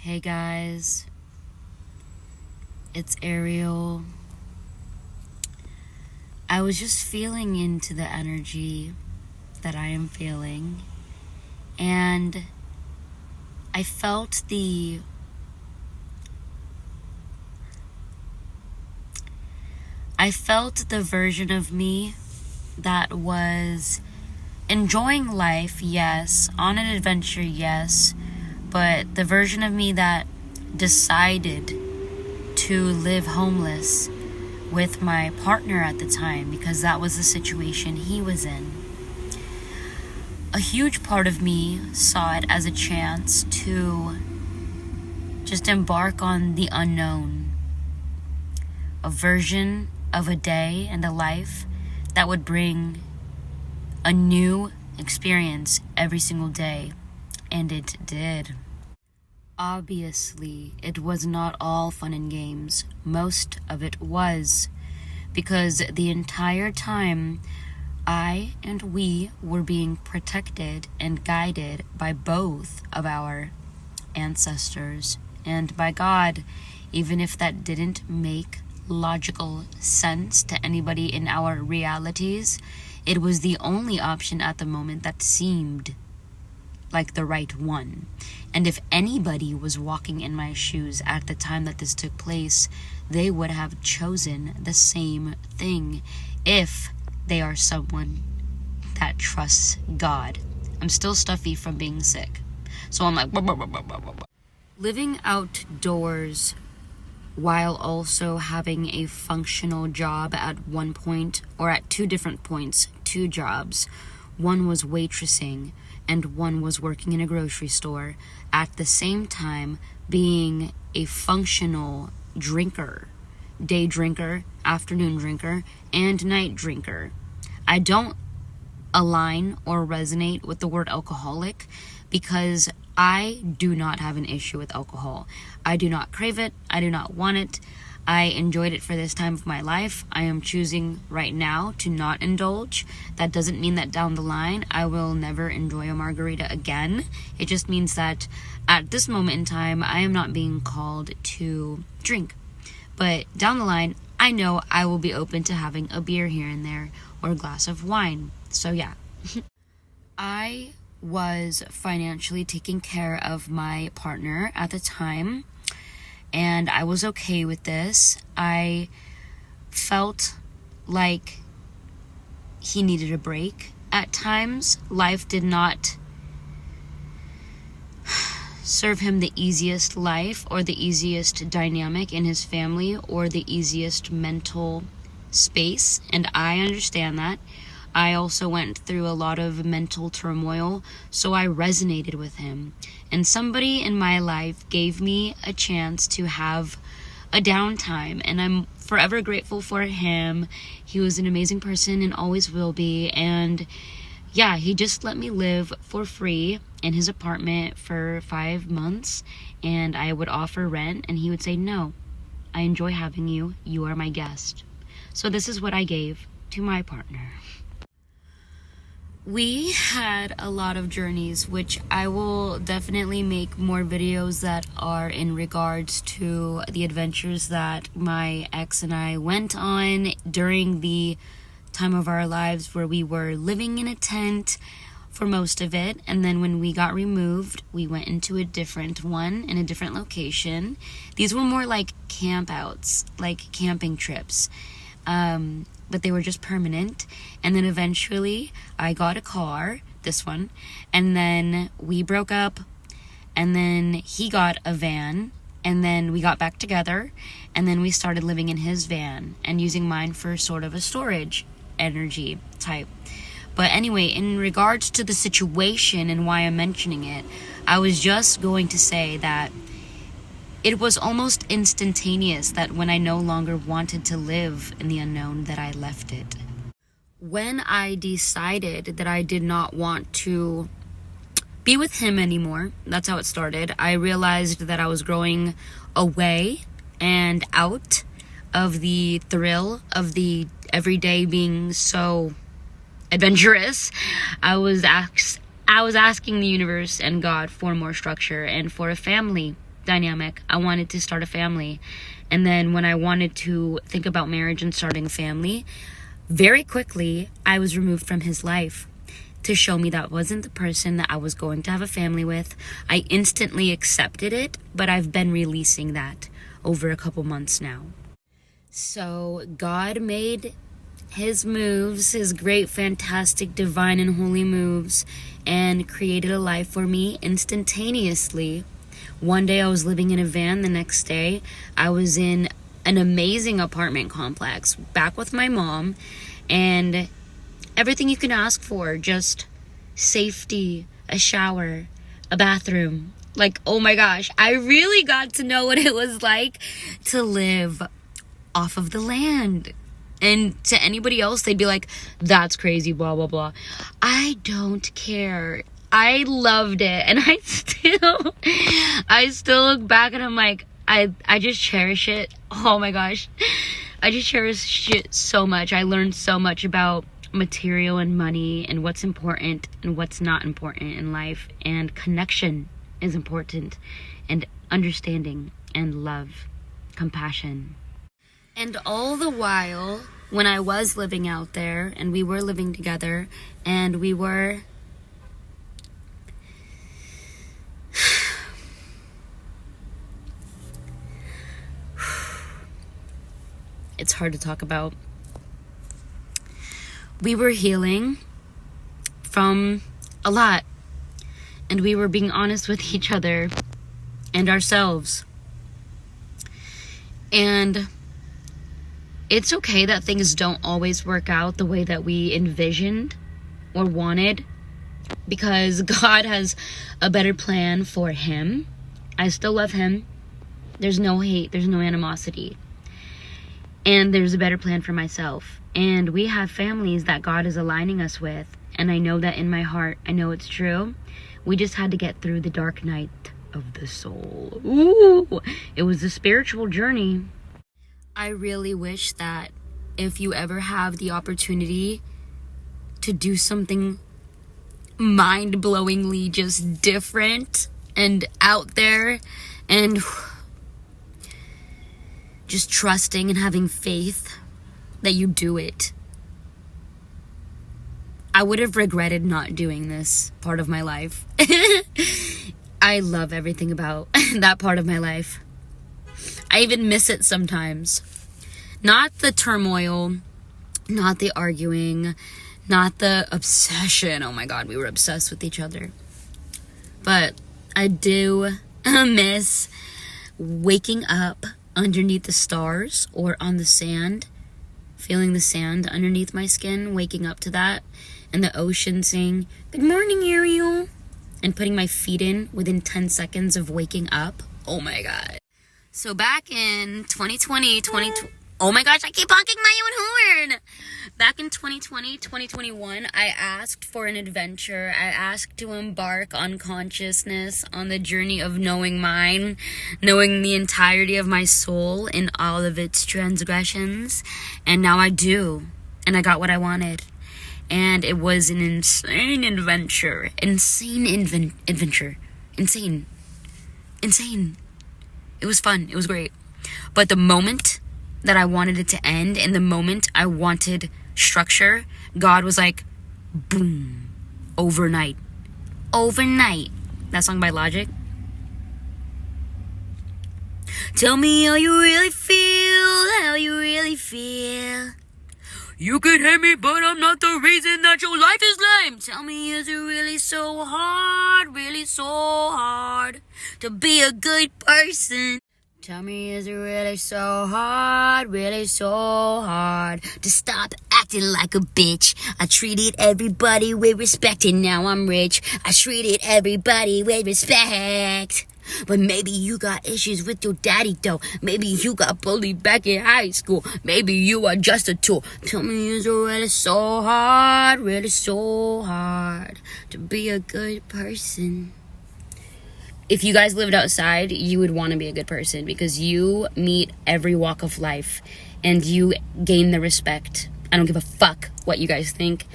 Hey guys, it's Ariel. I was just feeling into the energy that I am feeling, and I felt the version of me that was enjoying life, yes, on an adventure, yes, but the version of me that decided to live homeless with my partner at the time because that was the situation he was in. A huge part of me saw it as a chance to just embark on the unknown, a version of a day and a life that would bring a new experience every single day, and it did. Obviously, it was not all fun and games. Most of it was, because the entire time I and we were being protected and guided by both of our ancestors and by God, even if that didn't make logical sense to anybody in our realities. It was the only option at the moment that seemed like the right one. And if anybody was walking in my shoes at the time that this took place, they would have chosen the same thing if they are someone that trusts God. I'm still stuffy from being sick, so I'm like living outdoors while also having a functional job at one point, or at two different points, two jobs. One was waitressing and one was working in a grocery store, at the same time being a functional drinker, day drinker, afternoon drinker, and night drinker. I don't align or resonate with the word alcoholic because I do not have an issue with alcohol. I do not crave it. I do not want it. I enjoyed it for this time of my life. I am choosing right now to not indulge. That doesn't mean that down the line I will never enjoy a margarita again. It just means that at this moment in time I am not being called to drink. But down the line, I know I will be open to having a beer here and there or a glass of wine. So yeah. I was financially taking care of my partner at the time, and I was okay with this. I felt like he needed a break at times. Life did not serve him the easiest life or the easiest dynamic in his family or the easiest mental space, and I understand that. I also went through a lot of mental turmoil, so I resonated with him. And somebody in my life gave me a chance to have a downtime, and I'm forever grateful for him. He was an amazing person and always will be. And yeah, he just let me live for free in his apartment for 5 months, and I would offer rent and he would say, "No, I enjoy having you. You are my guest." So this is what I gave to my partner. We had a lot of journeys, which I will definitely make more videos that are in regards to the adventures that my ex and I went on during the time of our lives where we were living in a tent for most of it. And then when we got removed, we went into a different one in a different location. These were more like camp outs, like camping trips. But they were just permanent. And then eventually I got a car, this one, and then we broke up, and then he got a van, and then we got back together, and then we started living in his van and using mine for sort of a storage energy type. But anyway, in regards to the situation and why I'm mentioning it, I was just going to say that it was almost instantaneous that when I no longer wanted to live in the unknown, that I left it. When I decided that I did not want to be with him anymore, that's how it started. I realized that I was growing away and out of the thrill of the everyday being so adventurous. I was asking the universe and God for more structure and for a family. dynamic. I wanted to start a family. And then when I wanted to think about marriage and starting a family, very quickly, I was removed from his life to show me that wasn't the person that I was going to have a family with. I instantly accepted it, but I've been releasing that over a couple months now. So God made his moves, his great, fantastic, divine, and holy moves, and created a life for me instantaneously. One day I was living in a van. The next day I was in an amazing apartment complex back with my mom, and everything you can ask for, just safety, a shower, a bathroom. Like, oh my gosh, I really got to know what it was like to live off of the land. And to anybody else, they'd be like, that's crazy, blah, blah, blah. I don't care. I loved it. And I still look back and I'm like, I just cherish it. Oh my gosh. I just cherish it so much. I learned so much about material and money and what's important and what's not important in life. And connection is important. And understanding and love, compassion. And all the while, when I was living out there and we were living together and we were it's hard to talk about. We were healing from a lot, and we were being honest with each other and ourselves. And it's okay that things don't always work out the way that we envisioned or wanted, because God has a better plan for him. I still love him. There's no hate, there's no animosity. And there's a better plan for myself. And we have families that God is aligning us with. And I know that in my heart, I know it's true. We just had to get through the dark night of the soul. Ooh, it was a spiritual journey. I really wish that if you ever have the opportunity to do something mind-blowingly just different and out there and just trusting and having faith, that you do it. I would have regretted not doing this part of my life. I love everything about that part of my life. I even miss it sometimes. Not the turmoil, not the arguing, not the obsession. Oh my God, we were obsessed with each other. But I do miss waking up underneath the stars or on the sand, feeling the sand underneath my skin, waking up to that, and the ocean saying, "Good morning, Ariel," and putting my feet in within 10 seconds of waking up. Oh my God. So back in 2020, oh my gosh, I keep honking my own horn. Back in 2020, 2021, I asked for an adventure. I asked to embark on consciousness, on the journey of knowing mine, knowing the entirety of my soul in all of its transgressions. And now I do. And I got what I wanted. And it was an insane adventure. Insane. It was fun. It was great. But the moment that I wanted it to end, and the moment I wanted structure, God was like, boom, overnight. That song by Logic. Tell me how you really feel. You can hate me, but I'm not the reason that your life is lame. Tell me, is it really so hard to be a good person? Tell me, is it really so hard to stop acting like a bitch? I treated everybody with respect and now I'm rich. I treated everybody with respect. But maybe you got issues with your daddy though. Maybe you got bullied back in high school. Maybe you are just a tool. Tell me, is it really so hard to be a good person? If you guys lived outside, you would want to be a good person because you meet every walk of life and you gain the respect. I don't give a fuck what you guys think.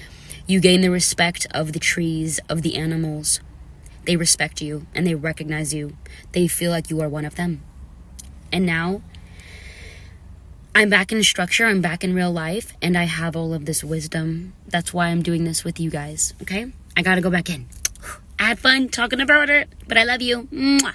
You gain the respect of the trees, of the animals. They respect you and they recognize you. They feel like you are one of them. And now I'm back in structure, I'm back in real life, and I have all of this wisdom. That's why I'm doing this with you guys, okay? I gotta go back in. I had fun talking about it, but I love you. Mwah.